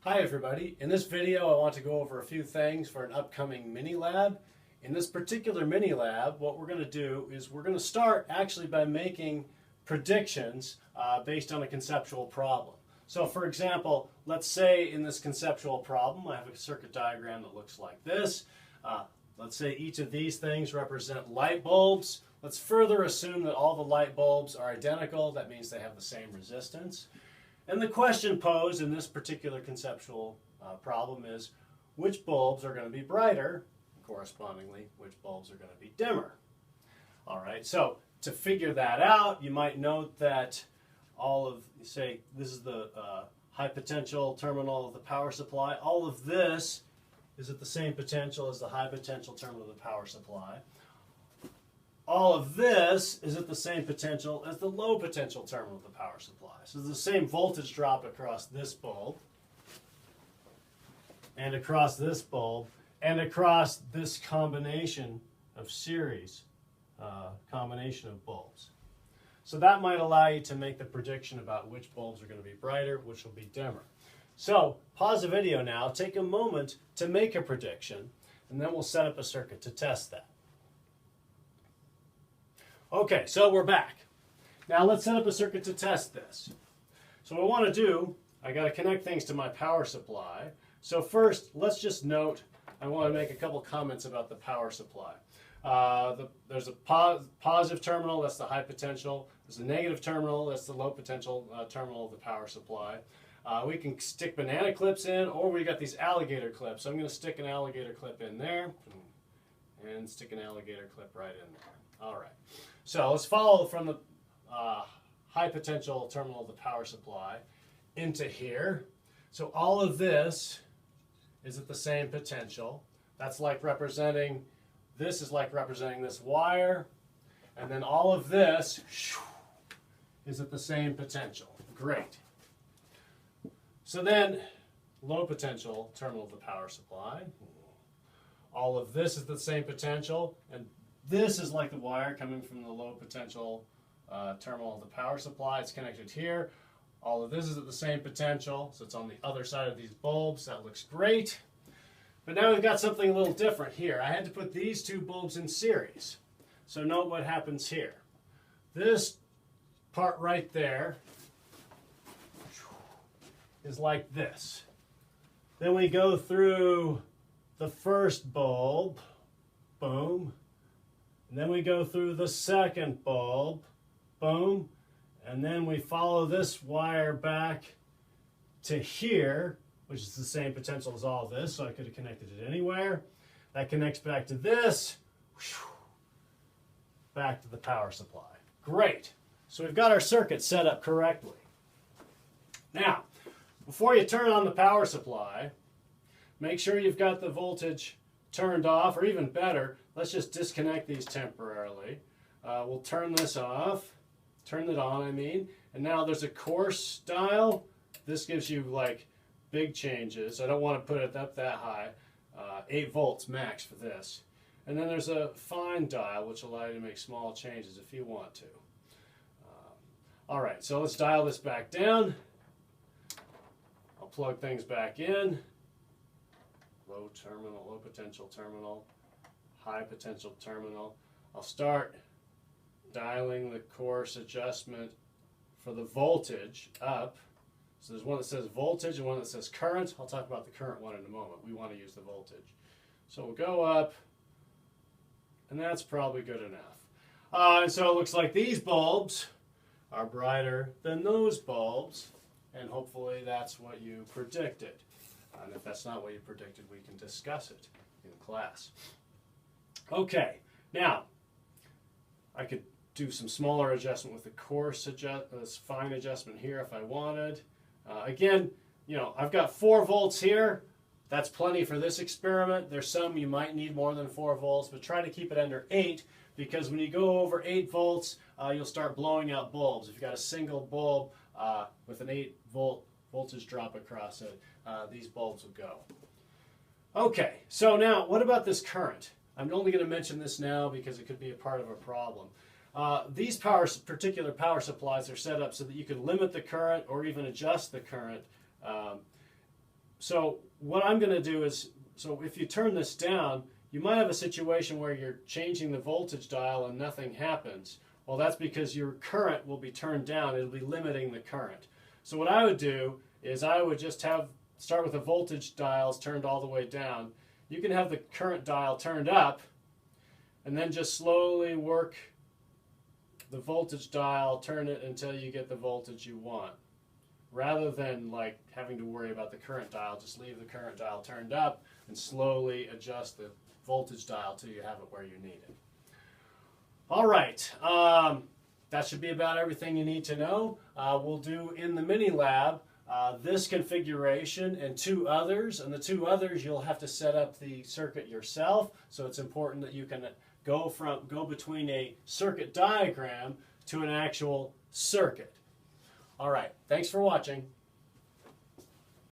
Hi everybody. In this video I want to go over a few things for an upcoming mini lab. In this particular mini lab, what we're going to do is we're going to start actually by making predictions based on a conceptual problem. So for example, let's say in this conceptual problem I have a circuit diagram that looks like this. Let's say each of these things represent light bulbs. Let's further assume that all the light bulbs are identical. That means they have the same resistance. And the question posed in this particular conceptual problem is, which bulbs are going to be brighter? Correspondingly, which bulbs are going to be dimmer? All right, so to figure that out, you might note that all of, say, this is the high potential terminal of the power supply. All of this is at the same potential as the high potential terminal of the power supply. All of this is at the same potential as the low potential terminal of the power supply. So there's the same voltage drop across this bulb, and across this bulb, and across this combination of series, combination of bulbs. So that might allow you to make the prediction about which bulbs are going to be brighter, which will be dimmer. So pause the video now, take a moment to make a prediction, and then we'll set up a circuit to test that. Okay, so we're back. Now let's set up a circuit to test this. So what I want to do, I got to connect things to my power supply. So first, let's just note, I want to make a couple comments about the power supply. There's a positive terminal, that's the high potential. There's a negative terminal, that's the low potential terminal of the power supply. We can stick banana clips in, or we got these alligator clips. So I'm going to stick an alligator clip in there, and stick an alligator clip right in there. All right. So let's follow from the high potential terminal of the power supply into here. So all of this is at the same potential. That's like representing, this is like representing this wire. And then all of this is at the same potential. Great. So then low potential terminal of the power supply. All of this is the same potential, and this is like the wire coming from the low potential terminal of the power supply. It's connected here. All of this is at the same potential, so it's on the other side of these bulbs. That looks great. But now we've got something a little different here. I had to put these two bulbs in series. So note what happens here. This part right there is like this. Then we go through the first bulb, boom. And then we go through the second bulb, boom, and then we follow this wire back to here, which is the same potential as all this, so I could have connected it anywhere. That connects back to this, back to the power supply. Great. So we've got our circuit set up correctly. Now, before you turn on the power supply, make sure you've got the voltage turned off, or even better, let's just disconnect these temporarily. We'll turn this off, turn it on, I mean, and now there's a coarse dial. This gives you like big changes. I don't want to put it up that high. 8 volts max for this. And then there's a fine dial, which allows you to make small changes if you want to. All right, so let's dial this back down. I'll plug things back in. Low terminal, low potential terminal, high potential terminal. I'll start dialing the coarse adjustment for the voltage up. So there's one that says voltage and one that says current. I'll talk about the current one in a moment. We want to use the voltage. So we'll go up, and that's probably good enough. And so it looks like these bulbs are brighter than those bulbs, and hopefully that's what you predicted. And if that's not what you predicted, we can discuss it in class. Okay, now I could do some smaller adjustment with the coarse this fine adjustment here if I wanted. Again, you know, I've got 4 volts here. That's plenty for this experiment. There's some you might need more than 4 volts, but try to keep it under 8, because when you go over 8 volts, you'll start blowing out bulbs. If you've got a single bulb with an 8 volt voltage drop across it, these bulbs will go. Okay, so now what about this current? I'm only going to mention this now because it could be a part of a problem. These particular power supplies are set up so that you can limit the current or even adjust the current So what I'm going to do is, so if you turn this down, you might have a situation where you're changing the voltage dial and nothing happens. Well, that's because your current will be turned down. It'll be limiting the current. So what I would do is I would just start with the voltage dials turned all the way down. You can have the current dial turned up and then just slowly work the voltage dial, turn it until you get the voltage you want. Rather than like having to worry about the current dial, just leave the current dial turned up and slowly adjust the voltage dial till you have it where you need it. All right, that should be about everything you need to know. We'll do in the mini lab this configuration and two others, and the two others you'll have to set up the circuit yourself, so it's important that you can go between a circuit diagram to an actual circuit. All right, thanks for watching.